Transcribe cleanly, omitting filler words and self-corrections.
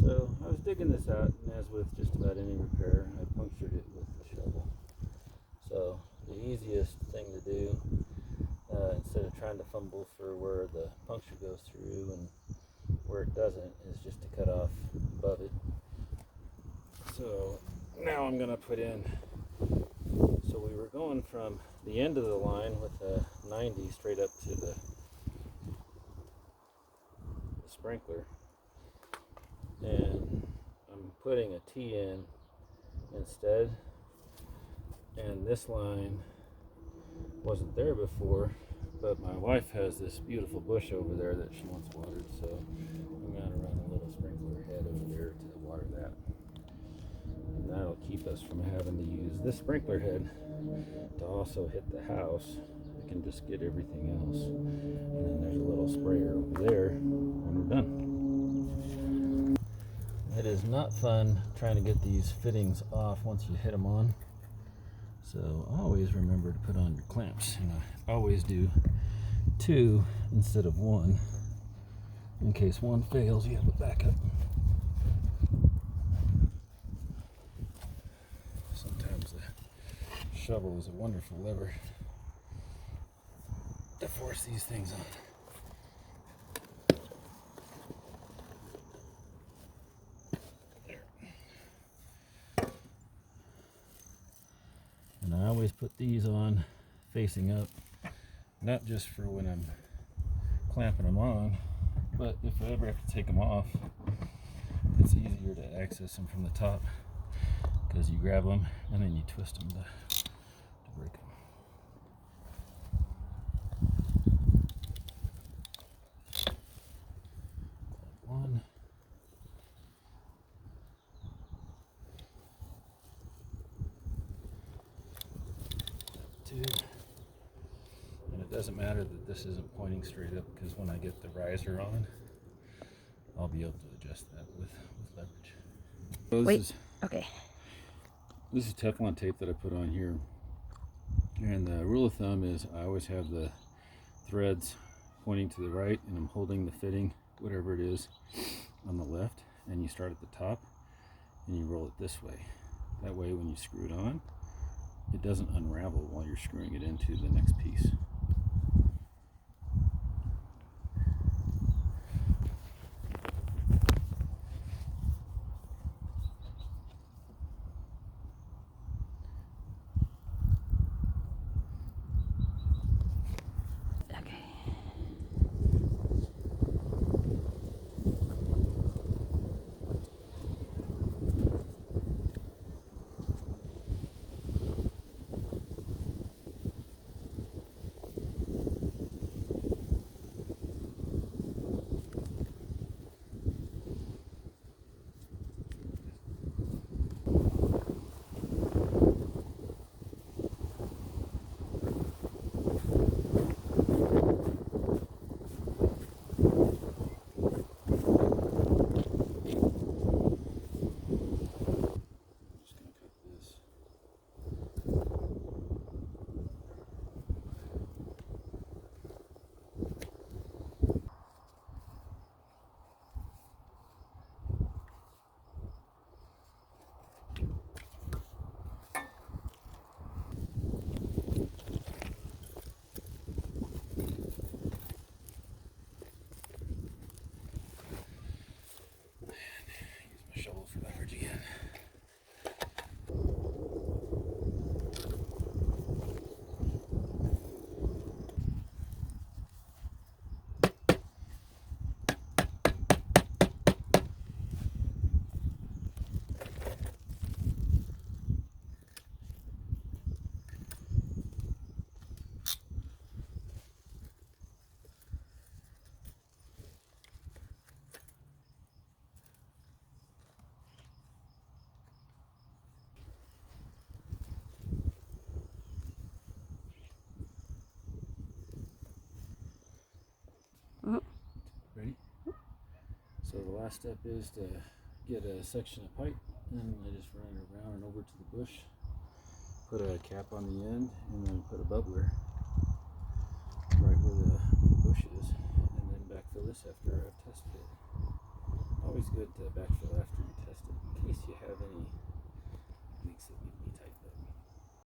So I was digging this out, and as with just about any repair, I punctured it with the shovel. So the easiest thing to do, instead of trying to fumble for where the puncture goes through and where it doesn't, is just to cut off above it. So now I'm going to put in, so we were going from the end of the line with a 90 straight up to the sprinkler, and I'm putting a T in instead, and this line wasn't there before, but my wife has this beautiful bush over there that she wants watered, so I'm going to run a little sprinkler head over there to water that, and that'll keep us from having to use this sprinkler head to also hit the house. We can just get everything else, and then there's a little sprayer over there when we're done. It is not fun trying to get these fittings off once you hit them on, so always remember to put on your clamps, and I always do 2 instead of 1 in case one fails. You have a backup. Sometimes the shovel is a wonderful lever to force these things on. And I always put these on facing up, not just for when I'm clamping them on, but if I ever have to take them off, it's easier to access them from the top, because you grab them and then you twist them to break them. One. Two. And it doesn't matter that this isn't pointing straight up, because when I get the riser on, I'll be able to adjust that with leverage. So Okay. This is Teflon tape that I put on here, and the rule of thumb is I always have the threads pointing to the right, and I'm holding the fitting, whatever it is, on the left, and you start at the top and you roll it this way. That way when you screw it on, it doesn't unravel while you're screwing it into the next piece. Shovel for leverage again. Ready? So the last step is to get a section of pipe, and I just run it around and over to the bush, put a cap on the end, and then put a bubbler right where the bush is, and then backfill this after I've tested it. Always always good to backfill after